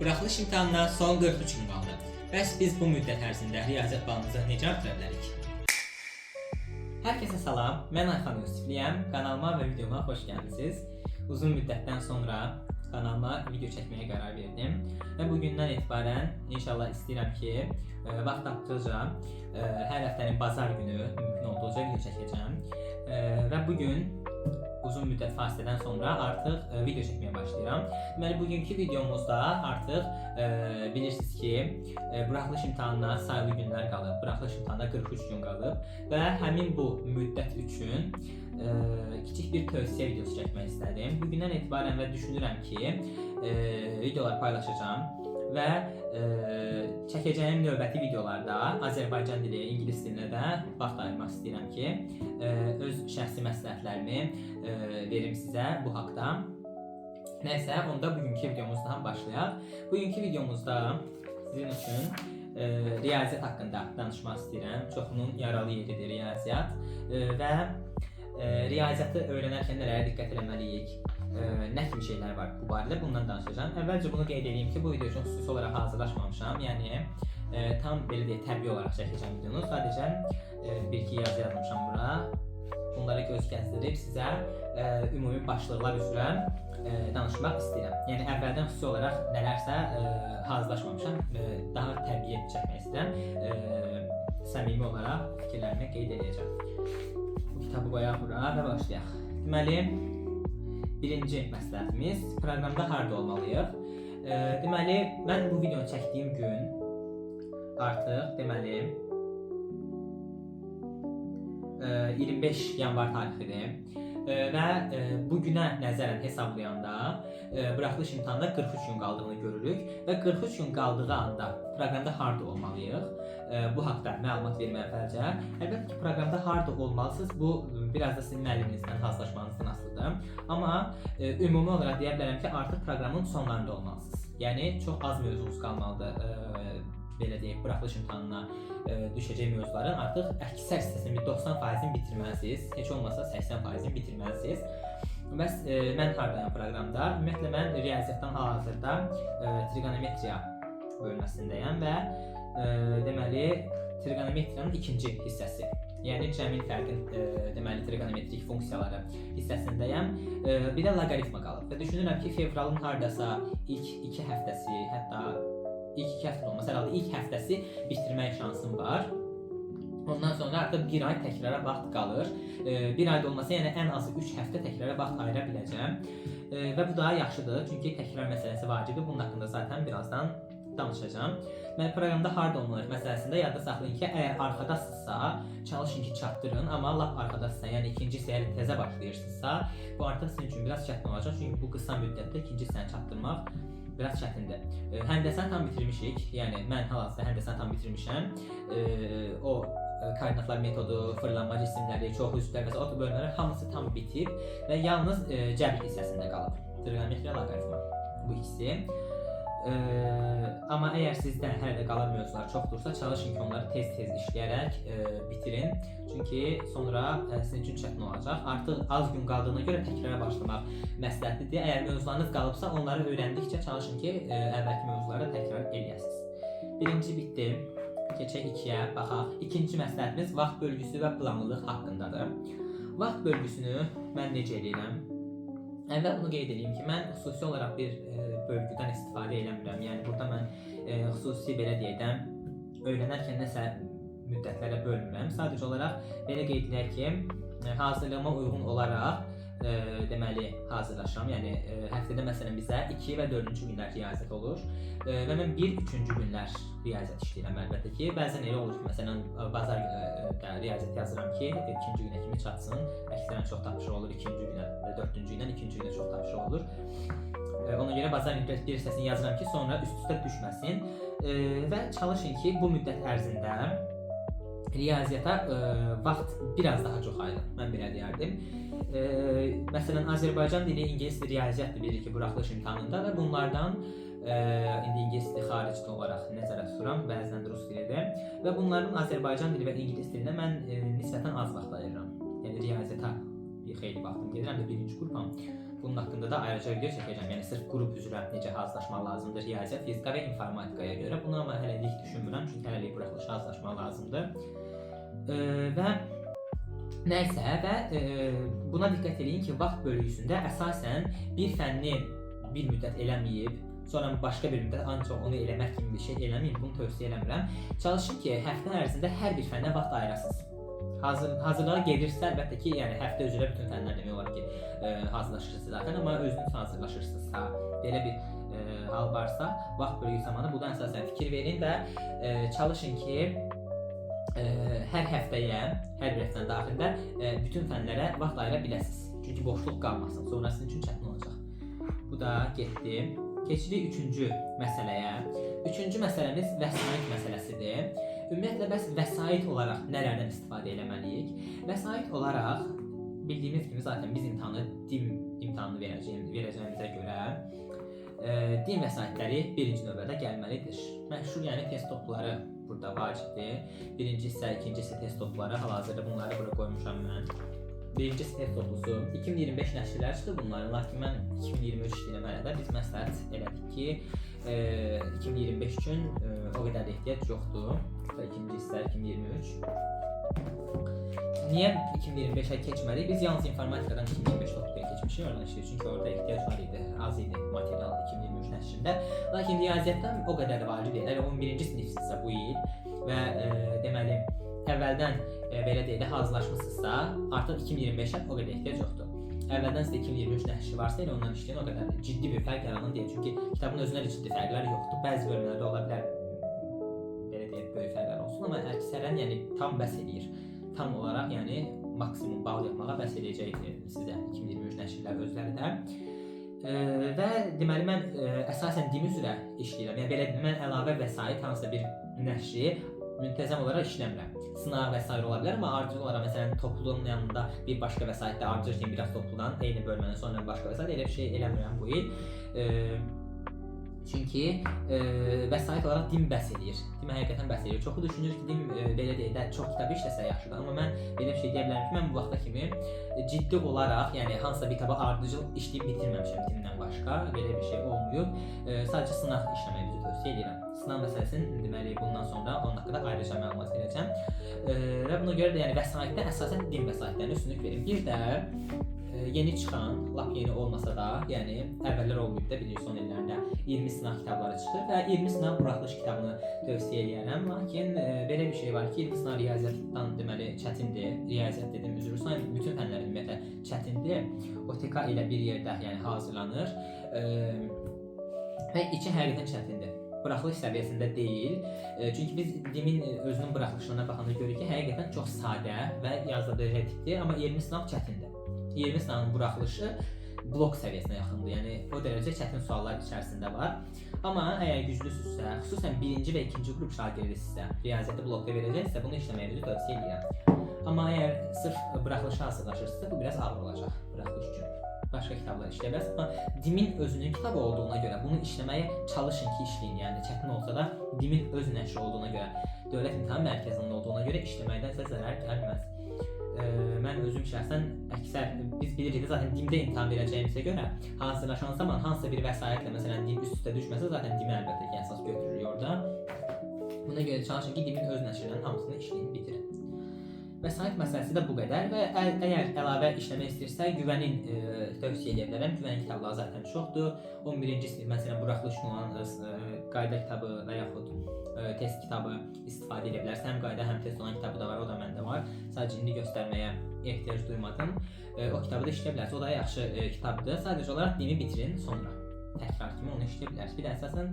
Buraxılış imtahanına son 43 gün qaldı. Bəs biz bu müddət ərzində riyaziyyat balımızı necə artıra bilərik? Hər kəsə salam, mən Ayxan Yusifliyəm. Kanalıma və videoma xoş gəlmisiniz. Uzun müddətdən sonra kanalıma video çəkməyə qərar verdim. Və bugündən etibarən inşallah istəyirəm ki, vaxt tapdıqca hər həftənin bazar günü mümkün olduqca video çəkəcəm. Və bugün uzun müddət fasilədən sonra artıq video çəkməyə başlayıram. Deməli, bugünkü videomuzda artıq bilirsiniz ki, buraxılış imtahanına sayılı günlər qalıb. Buraxılış imtahanına 43 gün qalıb və həmin bu müddət üçün kiçik bir tövsiyə videosu çəkmək istədim. Bugündən etibarən və düşünürəm ki, videolar paylaşacağam və çəkəcəyim növbəti videolarda Azərbaycan dili, ingilis dilinə də vaxt ayırmaq istəyirəm ki, öz şəxsi məsləhətlərimi verim sizə bu haqda. Nəysə, onda bugünkü videomuzdan başlayaq. Bugünkü videomuzda sizin üçün riyaziyyat haqqında danışmaq istəyirəm. Çoxunun yaralı yeridir riyaziyyat və riyaziyyatı öyrənərkən nələrə diqqət etməliyik, nə kimi şeylər var bu barədə, bundan danışacağam. Əvvəlcə bunu qeyd edeyim ki, bu video üçün xüsusi olaraq hazırlaşmamışam. Yəni tam belə deyək, təbii olaraq çəkəcəm videonu. Sadəcə bir-iki yazı yazmışam bura. Bunlara göz gəzdirib sizə ümumi başlıqlar üzrə danışmaq istəyirəm. Yəni əvvəldən xüsusi olaraq nələrsə hazırlaşmamışam. Daha təbii çəkmək istəyirəm. Səmimi olaraq fikirlərimi qeyd edəcəm. Bu kitabı qoyaq bura və başlayaq. Deməli, birinci məsləhətimiz proqramda harda olmalıyıq? Deməli, mən bu videonu çəkdiyim gün artıq deməli 25 yanvar tarixidir və bu günə nəzərən hesablayanda buraxılış imtahanına 43 gün qaldığını görürük və 43 gün qaldığı anda proqramda harda olmalıyıq? Bu haqda məlumat vermək əvvəlcə. Əlbəttə ki, proqramda harda olmalısınız, bu biraz da sizin müəlliminizdən hazırlaşmanızdan asılıdır. Amma ümumi olaraq deyə bilərəm ki, artıq proqramın sonlarında olmalısınız. Yəni çox az mövzunuz qalmalıdır. Belə deyək, buraxılış imtahanına düşəcək mövzuların artıq əksər hissəsini 90%-ni bitirməlisiniz. Heç olmasa 80%-ni bitirməlisiniz. Bəs mən hardayam proqramda? Ümumiyyətlə mən riyaziyyatdan hal-hazırda trigonometriya bölməsindəyəm və deməli trigonometriyanın ikinci hissəsi, yəni cəmin fərqin deməli trigonometrik funksiyaları hissəsindəyəm. Bir də loqaritma qalıb və düşünürəm ki, fevralın hardasa ilk 2 həftəsi, hətta ilk 2 həftə olmasa, herhalde ilk həftəsi bitirmək şansım var. Ondan sonra artıq bir ay təkrara vaxt qalır. Bir ayda olmasa, yəni ən azı 3 həftə təkrara vaxt ayıra biləcəm. Və bu daha yaxşıdır, çünki təkrar məsələsi vacibdir. Bunun haqqında zaten birazdan danışacağım. Mən proqramda harda olmalıyıq məsələsində yadda saxlayın ki, əgər arxadasınızsa, çalışın ki, çatdırın. Amma lap arxadasınızsa, yəni ikinci hissəyə təzə başlayırsınızsa, bu artıq sizin üçün biraz çətin olacaq. Çünki bu qısa müddətdə ikinci hissəni çatdırmaq biraz çətindir. Həndəsəni tam bitirmişik. Yəni mən hal-hazırda həndəsəni tam bitirmişəm. O koordinatlar metodu, fırlanma cisimləri, çox üstlər və o bölmələr hamısı tam bitib və yalnız cəbr hissəsində qalıb. Trigonometriya, loqaritma. Bu ikisi. Amma əgər sizdə hələ də qalan mövzular çoxdursa, çalışın ki, onları tez-tez işləyərək bitirin. Çünki sonra sizin üçün çətin olacaq. Artıq az gün qaldığına görə təkrara başlamaq məsləhətlidir. Əgər mövzularınız qalıbsa, onları öyrəndikcə çalışın ki, əvvəlki mövzuları təkrar eləyəsiniz. Birinci bitdi. Keçək ikiyə, baxaq. İkinci məsləhətimiz vaxt bölgüsü və planlılıq haqqındadır. Vaxt bölgüsünü mən necə eləyirəm? Əvvəl bunu qeyd edeyim ki, mən xüsusi olaraq bir bölgüdən istifadə eləmirəm. Yəni burada mən xüsusi belə deyək, öyrənərkən nəsə müddətlərə bölmürəm. Sadəcə olaraq belə qeyd edək ki, hazırlığıma uyğun olaraq deməli hazırlaşıram. Yəni həftədə məsələn bizə 2 və 4-cü günlər riyaziyyat olur və mən 1-3-cü günlər riyaziyyat işləyirəm əlbəttə ki. Bəzən elə olur ki, məsələn bazar günü də riyaziyyat yazıram ki, 2-ci günə kimi çatsın. Əksərən çox tapşırıq olur 2-ci günə və 4-cü gündən 2-ci günə çox tapşırıq olur. Ona görə bazar günü bir hissəsini yazıram ki, sonra üst-üstə düşməsin və çalışın ki, bu müddət ərzində riyaziyyata vaxt biraz daha çox ayırın. Mən belə deyərdim. Məsələn, Azərbaycan dili, ingilis dili, riyaziyyatdır bir-iki buraxılış imtahanında və bunlardan indi ingilis dili xarici olaraq nəzərə tuturam, bəzən də rus dilidir və bunların Azərbaycan dili və ingilis dilinə mən nisbətən az vaxt ayırıram. Yəni riyaziyyata bir xeyli vaxtım gedir, həm də birinci qrupam. bunun haqqında da ayrıca video çəkəcəm. Yəni sırf qrup üzrə necə hazırlaşmaq lazımdır riyaziyyat, fizika və informatikaya görə. Bunu amma hələlik düşünmürəm, çünki hələlik buraxılışa hazırlaşmaq lazımdır. Və nəysə və buna diqqət edin ki, vaxt bölgüsündə əsasən bir fənni bir müddət eləməyib, sonra başqa bir müddət ancaq onu eləmək kimi bir şey eləməyin, bunu tövsiyə eləmirəm. Çalışın ki, həftə ərzində hər bir fənnə vaxt ayırasınız. Hazırlığa gedirsə, əlbəttə ki, yəni həftə üzrə bütün fənlər demək olar ki, hazırlaşırsınız zaten, amma özünüz hazırlaşırsınızsa, belə bir hal varsa, vaxt bölgü zamanı bundan əsasən fikir verin və çalışın ki, hər həftəyə, hər bir həftənin daxilində bütün fənlərə vaxt ayıra biləsiniz. Çünki boşluq qalmasın, sonra sizin üçün çətin olacaq. Bu da getdi. Keçirik üçüncü məsələyə. Üçüncü məsələmiz vəsait məsələsidir. Ümumiyyətlə, bəs vəsait olaraq nələrdən istifadə eləməliyik? Vəsait olaraq, bildiyimiz kimi zaten biz din imtahanını verəcəyimizə görə din vəsaitləri birinci növbədə gəlməlidir. Məşhur, yəni test topları burada vacibdir. Birinci hissə, ikinci hissə test topları, hal-hazırda bunları bura qoymuşam mən. Birinci test toplusu 2025 nəşrlər çıxdı bunların, lakin mən 2023 işləyirəm hələ də. Biz məsləhət elədik ki, 2025 üçün o qədər də ehtiyac yoxdur. İkinci hissə 2023. Niyə 2025-ə keçmədik? Biz yalnız informatikadan 2025 topluya keçmişik, oradan işləyir. Çünki orada ehtiyac var idi, az idi material 2023 nəşrində. Lakin riyaziyyatdan o qədər də vacib deyil. 11-ci sinifsinizsə bu il və deməli, əvvəldən belə deyək də hazırlaşmışsınızsa, artıq 2025-ə o qədər ehtiyac yoxdur. Əvvəldən sizdə 2023 nəşri varsa, elə ondan işləyin, o qədər ciddi bir fərq yaranan deyil. Çünki kitabın özündə də ciddi fərqlər yoxdur. Bəzi bölmələrdə ola bilər, belə deyək, böyük fərqlər olsun, amma əksərən yəni tam bəs eləyir. Tam olaraq, yəni maksimum bal yapmağa bəs eləyəcək sizə 2023 nəşrlər özləri də. Və deməli, mən əsasən din üzrə işləyirəm. Yəni belə mən əlavə vəsait hansısa bir nəşri müntəzəm olaraq işləmirəm. Sınaq və s. ola bilər, amma ardıcıl olaraq məsələn topluluğun yanında bir başqa vəsaitdə ardıcıl kimi biraz topluluğdan eyni bölmədən sonra başqa vəsait elə bir şey eləmirəm bu il. Çünki vəsait olaraq din bəs eləyir. Din həqiqətən bəs eləyir. Çoxu düşünür ki, din belə deyək də çox kitabı işləsə yaxşıdır, amma mən belə bir şey deyə bilərəm ki, mən bu vaxta kimi ciddi olaraq, yəni hansısa bir kitabı ardıcıl işləyib bitirməmişəm dindən başqa, belə bir şey olmayıb. Sadəcə sınaq işləməyi tövsiyə edirəm. Sınaq məsələsini deməli bundan sonra onun haqqında ayrıca məlumat verəcəm. Və buna görə də yəni vəsaitdə əsasən din vəsaitlərinə üstünlük verim. Bir də yeni çıxan, lap yeni olmasa da, yəni əvvəllər olmayıb da bilirsiniz son illərdə 20 sınaq kitabları çıxır və 20 sınaq buraxılış kitabını tövsiyə edirəm. Lakin belə bir şey var ki, 20 sınaq riyaziyyatdan deməli çətindir. Riyaziyyat dedim, üzr istəyirəm, bütün fənlər ümumiyyətlə çətindir. OTK ilə bir yerdə yəni hazırlanır və içi həqiqətən çətindir. Buraxılış səviyyəsində deyil. Çünki biz dimin özünün buraxılışlarına baxanda görürük ki, həqiqətən çox sadə və yazıda tipdir, amma 20 sınaq çətindir. 20 sınavın buraxılışı blok səviyyəsinə yaxındır. Yəni o dərəcə çətin suallar içərisində var. Amma əgər güclüsünüzsə, xüsusən birinci və ikinci qrup şagirdisinizsə, riyaziyyatı blokda verəcəksə, bunu işləməyi tövsiyə edirəm. Amma əgər sırf buraxılışa hazırlaşırsınızsa, bu biraz ağır olacaq buraxılış üçün. Başqa kitablar işləyə bilərsiniz, amma dimin özünün kitabı olduğuna görə bunu işləməyə çalışın ki, işləyin. Yəni çətin olsa da dimin öz nəşri olduğuna görə, Dövlət İmtahan Mərkəzinin olduğuna görə işləməkdən sizə zərər gəlməz. Mən özüm şəxsən əksər, biz bilirik zaten dimdə imtahan verəcəyimizə görə hazırlaşan zaman hansısa bir vəsaitlə məsələn dim üst-üstə düşməsə zaten dimi əlbəttə ki, əsas götürürük orada. Buna görə çalışın ki, dimin öz nəşrilərinin hamısını işləyin, bitirin. Vəsait məsələsi də bu qədər və əgər əlavə işləmək istəyirsə, güvənin tövsiyə edə bilərəm. Güvənin kitabları zaten çoxdur. 11-ci sinif məsələn buraxılış olan qayda kitabı və yaxud test kitabı istifadə edə bilərsən. Həm qayda, həm test olan kitabı da var, o da məndə var. Sadəcə indi göstərməyə ehtiyac duymadım. O kitabı da işləyə bilərsiniz. O da yaxşı kitabdır. Sadəcə olaraq dimi bitirin, sonra təkrar kimi onu işləyə bilərsiniz. Bir də əsasən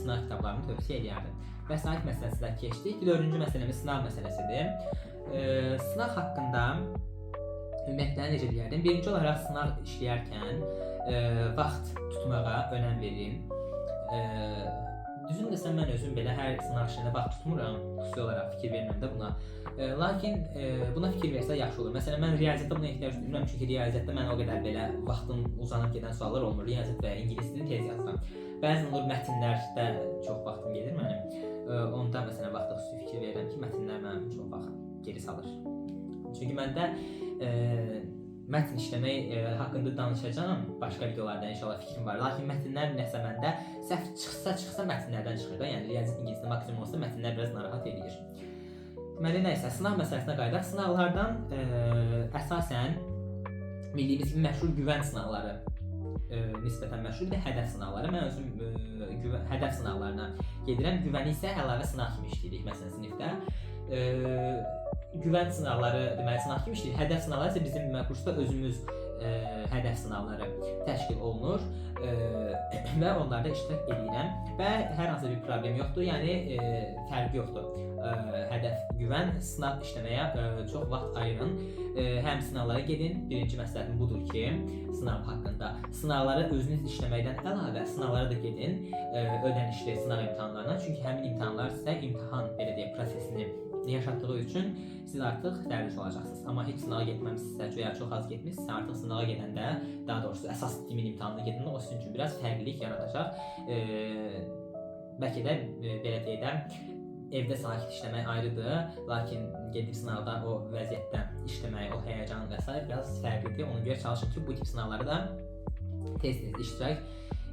sınaq kitablarını tövsiyə edərdim. Vəsait məsələsindən keçdik. 4-cü məsələmiz sınaq məsələsidir. Sınaq haqqında ümumiyyətlə necə deyərdim? Birinci olaraq sınaq işləyərkən vaxt tutmağa önəm verin. Düzün desəm mən özüm belə hər sınaq işində vaxt tutmuram, xüsusi olaraq fikir vermirəm də buna. Lakin buna fikir versə yaxşı olur. Məsələn, mən riyaziyyatda buna ehtiyac duymuram, çünki riyaziyyatda mən o qədər belə vaxtım uzanıb gedən suallar olmur. Riyaziyyat və ingilis dilini tez yazıram. Bəzən olur mətnlərdə çox vaxtım gedir mənim. Onda məsələn vaxtda xüsusi fikir verirəm ki, mətnlər mənim çox vaxt geri salır. Çünki məndə mətn işləmək haqqında danışacağam başqa videolarda inşallah fikrim var. Lakin mətnlər nəsə məndə səhv çıxsa mətnlərdən çıxır da. Yəni riyaziyyat ingiliscə maksimum olsa mətnlər biraz narahat edir. Deməli nəysə, sınaq məsələsinə qayıdaq. Sınaqlardan əsasən bildiyimiz kimi məşhur güvən sınaqları nisbətən məşhur, bir də hədəf sınaqları. Mən özüm hədəf sınaqlarına gedirəm. Güvəni isə əlavə sınaq kimi işləyirik məsələn sinifdə. Güvən sınaqları deməli sınaq kimi işləyir. Hədəf sınaqları isə bizim kursda özümüz hədəf sınaqları təşkil olunur və onlarda iştirak edirəm və hər hansı bir problem yoxdur. Yəni fərqi yoxdur. Hədəf güvən sınaq işləməyə çox vaxt ayırın. Həm sınaqlara gedin. Birinci məsləhətim budur ki, sınav haqqında sınaqları özünüz işləməkdən əlavə sınaqlara da gedin. Ödənişli sınaq imtahanlarına. Çünki həmin imtahanlar sizə imtahan belə deyək prosesini yaşatdığı üçün siz artıq dərdiş olacaqsınız. Amma heç sınağa getməmisinizsə, ya çox az getmişsinizsə, artıq sınağa gedəndə, daha doğrusu əsas timin imtahanına gedəndə o sizin üçün biraz fərqlilik yaradacaq. Bəlkə də belə deyək də evdə sakit işləmək ayrıdır, lakin gedib sınavda o vəziyyətdən işləmək, o həyəcan və s. biraz fərqlidir. Ona görə çalışın ki, bu tip sınavları da tez-tez iştirak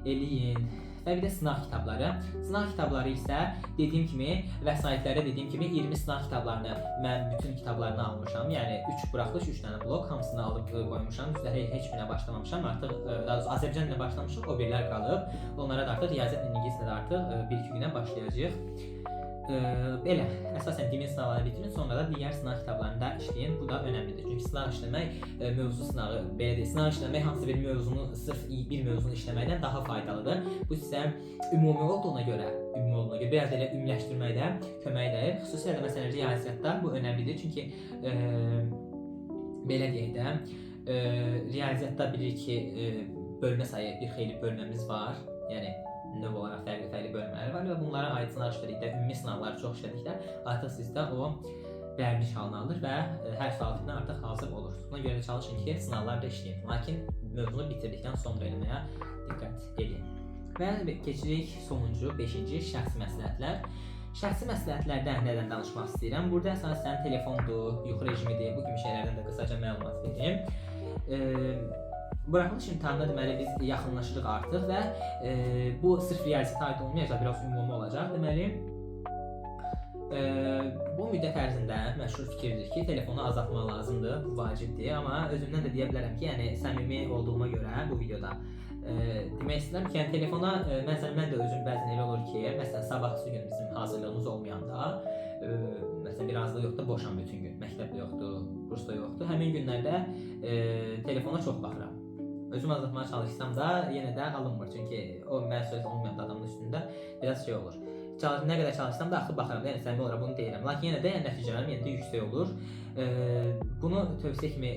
eləyin. Və bir də sınaq kitabları. Sınaq kitabları isə dediyim kimi vəsaitlərdə dediyim kimi 20 sınaq kitablarını mən bütün kitablarını almışam. Yəni 3 buraxılış, 3 dənə blok hamısını alıb qoymuşam. Üstəlik heç birinə başlamamışam. Artıq daha doğrusu Azərbaycan dilinə başlamışıq, o birlər qalıb. Onlara da artıq riyaziyyat ingiliscə də artıq 1-2 günə başlayacağıq. Belə, əsasən dimin sınavlarını bitirin, sonra da digər sınaq kitablarında işləyin. Bu da önəmlidir. Çünki sınaq işləmək, mövzu sınağı, belə deyək, sınaq işləmək hansı bir mövzunu, sırf bir mövzunu işləməkdən daha faydalıdır. Bu sizə ümumi olduğuna görə biraz elə ümumiləşdirməkdə kömək edir. Xüsusilə də məsələn riyaziyyatda bu önəmlidir. Çünki belə deyək də, riyaziyyatda bilirik ki, bölmə sayı bir xeyli bölməmiz var. Yəni növ olaraq fərqli bölmələri var və bunlara aid sınaq işlədikdə, ümumi sınaqları çox işlədikdə artıq sizdə o vərdiş halını alır və hər sual tipinə artıq hazır olur. Buna görə çalışın ki, sınavlarda işləyin. Lakin mövzunu bitirdikdən sonra eləməyə diqqət edin. Və keçirik sonuncu, 5-ci şəxsi məsləhətlər. Şəxsi məsləhətlərdən nədən danışmaq istəyirəm? Burada əsasən telefondur, yuxu rejimidir, bu kimi şeylərdən də qısaca məlumat verim. Buraxılış imtahanına deməli biz yaxınlaşırıq artıq və bu sırf riyaziyyata aid olmayacaq, biraz ümumi olacaq. Deməli bu müddət ərzində məşhur fikirdir ki, telefonu azaltmaq lazımdır, bu vacibdir. Amma özümdən də deyə bilərəm ki, yəni səmimi olduğuma görə bu videoda demək istəyirəm ki, yəni telefona məsələn mən də özüm bəzən elə olur ki, məsələn sabahsı gün bizim hazırlığımız olmayanda, məsələn bir hazırlıq yoxdur, boşam bütün gün, məktəbdə yoxdur, kursda yoxdur. Həmin günlərdə telefona çox baxıram. Özüm azaltmaya çalışsam da yenə də alınmır. Çünki o məsuliyyət olmayan adamın üstündə biraz şey olur. Nə qədər çalışsam da axı baxıram. Yəni səmimi olaraq bunu deyirəm. Lakin yenə də nəticələrim yenə də yüksək olur. Bunu tövsiyə kimi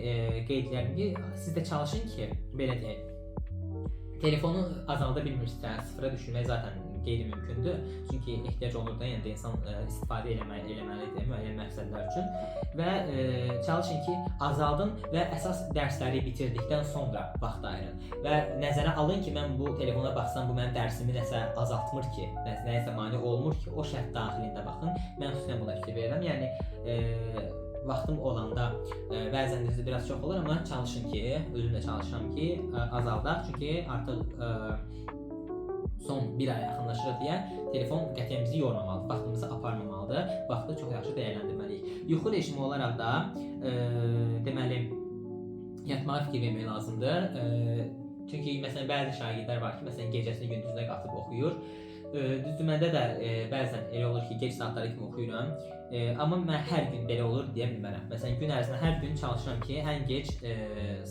qeyd edirəm ki, siz də çalışın ki, belə deyək. Telefonu azalda bilmirsə, sıfıra düşürmək zaten qeyri-mümkündür. Çünki ehtiyac olur da, yəni də insan istifadə eləməlidir müəyyən məqsədlər üçün. Və çalışın ki, azaldın və əsas dərsləri bitirdikdən sonra vaxt ayırın. Və nəzərə alın ki, mən bu telefona baxsam, bu mənim dərsimi nəsə azaltmır ki, nəsə mane olmur ki, o şərt daxilində baxın. Mən xüsusən buna fikir verirəm. Yəni vaxtım olanda bəzən də biraz çox olur, amma çalışın ki, özüm də çalışıram ki, azaldaq. Çünki artıq son bir aya yaxınlaşırıq deyə telefon qətiyyən bizi yormamalıdır, vaxtımızı aparmamalıdır, vaxtı çox yaxşı dəyərləndirməliyik. Yuxu rejimi olaraq da deməli yatmağa fikir vermək lazımdır. Çünki məsələn bəzi şagirdlər var ki, məsələn gecəsini gündüzünə qatıb oxuyur. Düzdür, məndə də bəzən elə olur ki, gec saatlara kimi oxuyuram. Amma mən hər gün belə olur deyə bilmərəm. Məsələn gün ərzində hər gün çalışıram ki, ən gec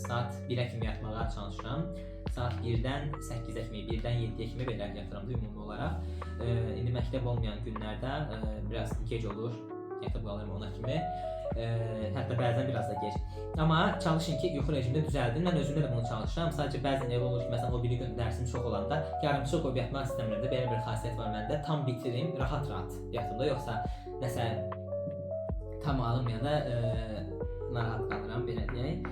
saat 1-ə kimi yatmağa çalışıram. Saat 1-dən 8-ə kimi, 1-dən 7-yə kimi belə yatıram da ümumi olaraq. İndi məktəb olmayan günlərdə biraz gec olur, yatıb qalıram ona kimi. Hətta bəzən biraz da gec. Amma çalışın ki, yuxu rejimini düzəldin. Mən özümdə də bunu çalışıram. Sadəcə bəzən elə olur ki, məsələn o biri gün dərsim çox olanda yarımçıq qoyub yatmaq istəmirəm də. Belə bir xasiyyət var məndə. Tam bitirim, rahat-rahat yatım da, yoxsa nəsə tam alınmayanda narahat qalıram, belə deyək.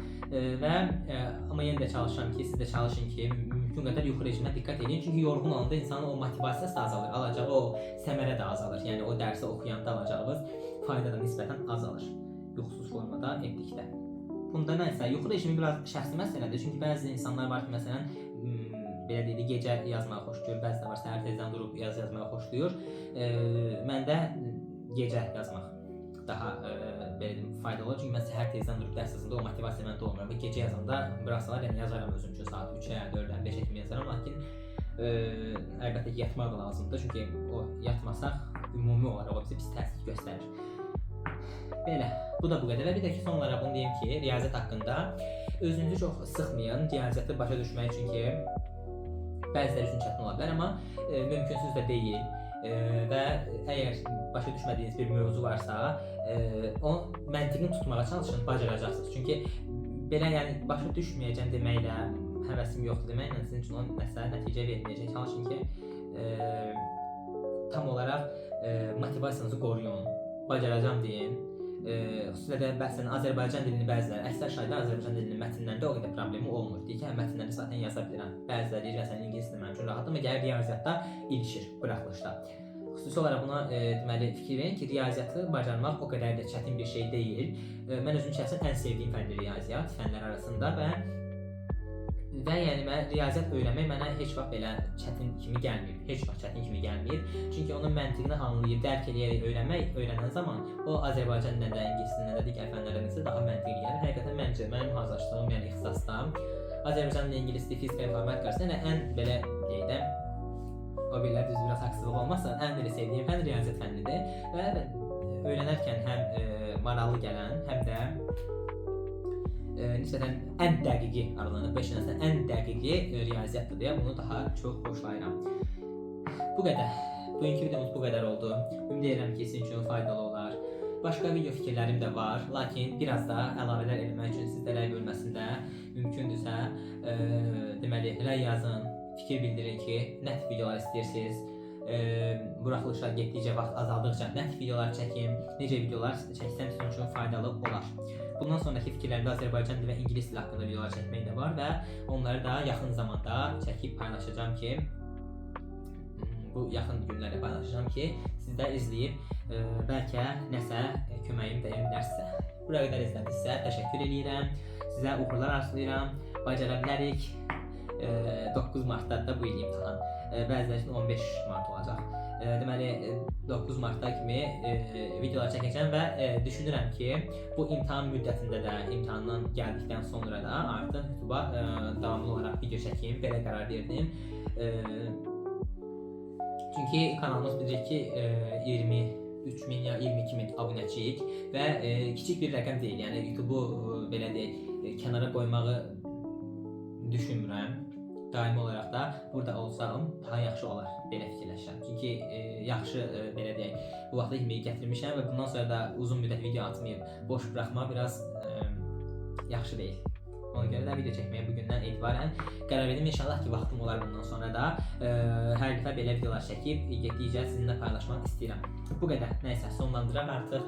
Amma yenə də çalışıram ki, siz də çalışın ki, mümkün qədər yuxu rejiminə diqqət edin. Çünki yorğun olanda insanın o motivasiyası da azalır, alacağı o səmərə də azalır. Yəni o dərsi oxuyanda alacağınız fayda da nisbətən azalır yuxusuz formada etdikdə. bunda nəsə yuxu rejimi biraz şəxsi məsələdir. Çünki bəzi insanlar var ki, məsələn, belə deyirik, gecə yazmağı xoşlayır, bəzi də var səhər tezdən durub yazmağı xoşlayır. Məndə gecə yazmaq daha belə deyim faydalı olur. Çünki mən səhər tezdən durub dərs yazanda o motivasiya məndə olmur. Və gecə yazanda buraxsalar yəni yazaram özüm üçün saat 3-ə, 4-ə, 5-ə kimi yazaram. Lakin əlbəttə ki, yatmaq da lazımdır. Çünki o yatmasaq ümumi olaraq o bizə pis təsir göstərir. Belə, bu da bu qədər. Və bir də ki, son olaraq bunu deyim ki, riyaziyyat haqqında özünüzü çox sıxmayın. Riyaziyyatı başa düşmək çünki bəziləri üçün çətin ola bilər, amma mümkünsüz də deyil. Və əgər başa düşmədiyiniz bir mövzu varsa, o məntiqini tutmağa çalışın, bacaracaqsınız. Çünki belə yəni başa düşməyəcəm deməklə, həvəsim yoxdur deməklə sizin üçün o nəsə nəticə verməyəcək. Çalışın ki, tam olaraq motivasiyanızı qoruyun, bacaracam deyin. Xüsusilə də bəzən Azərbaycan dilini bəziləri, əksər şairlər Azərbaycan dilinin mətnlərində o qədər problemi olmur. Deyir ki, mətnləri zaten yaza bilirəm. Bəziləri deyir, məsələn, ingilis dili mənim üçün rahatdır, amma gəlir riyaziyyatda ilişir, buraxılışda. Xüsusi olaraq buna deməli fikir verin ki, riyaziyyatı bacarmaq o qədər də çətin bir şey deyil. Mən özüm şəxsən ən sevdiyim fəndir riyaziyyat, fənlər arasında və yəni mən riyaziyyat öyrənmək mənə heç vaxt belə çətin kimi gəlməyib. Heç vaxt çətin kimi gəlməyib. Çünki onun məntiqini anlayıb, dərk edərək öyrənən zaman o Azərbaycan dilində də, ingilis dilində də, digər fənlərdən isə daha məntiqli gəlir. Həqiqətən məncə mənim hazırlaşdığım, yəni ixtisasda Azərbaycan dili, ingilis dili, fizika, informatika arasında ən belə deyək də o birlər düz biraz haqsızlıq olmazsa ən belə sevdiyim fən riyaziyyat fənnidir və öyrənərkən həm maraqlı gələn, həm də nisbətən ən dəqiqi aralarında 5 dənəsindən ən dəqiqi riyaziyyatdır deyə bunu daha çox xoşlayıram. Bu qədər. Bugünkü videomuz bu qədər oldu. Ümid edirəm ki, sizin üçün faydalı olar. Başqa video fikirlərim də var, lakin biraz da əlavələr etmək üçün sizdə rəy bölməsində mümkündürsə deməli rəy yazın, fikir bildirin ki, nə tip videolar istəyirsiniz. Buraxılışlar getdikcə vaxt azaldıqca nə tip videolar çəkim, necə videolar çəksəm sizin üçün faydalı olar. Bundan sonraki fikirlərimdə Azərbaycan dili və ingilis dili haqqında videolar çəkmək də var və onları da yaxın zamanda çəkib paylaşacağam ki, bu yaxın günlərdə paylaşacağam ki, siz də izləyib bəlkə nəsə köməyim dəyə bilər sizə. Buraya qədər izlədinizsə təşəkkür edirəm, sizə uğurlar arzulayıram, bacara bilərik. 9 Martda da bu il imtahan, bəziləri üçün 15 Mart olacaq. Deməli 9 Martda kimi videolar çəkəcəm və düşünürəm ki, bu imtahan müddətində də, imtahandan gəldikdən sonra da artıq YouTube'a davamlı olaraq video çəkeyim, belə qərar verdim. Çünki kanalımız bilirik ki 23.000 ya 22.000 abunəçiyik və kiçik bir rəqəm deyil, yəni YouTube'u belə deyək, kənara qoymağı düşünmürəm. Daimi olaraq da burada olsam daha yaxşı olar, belə fikirləşirəm. Çünki yaxşı belə deyək, bu vaxta kimi gətirmişəm və bundan sonra da uzun müddət video atmayıb boş buraxmaq biraz yaxşı deyil. Ona görə də video çəkməyə bugündən etibarən qərar verdim. İnşallah ki, vaxtım olar bundan sonra da hər dəfə belə videolar çəkib getdikcə sizinlə paylaşmaq istəyirəm. Bu qədər. Nəysə, sonlandıram artıq.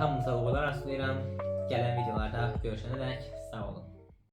Hamınıza uğurlar arzulayıram. Gələn videolarda görüşənədək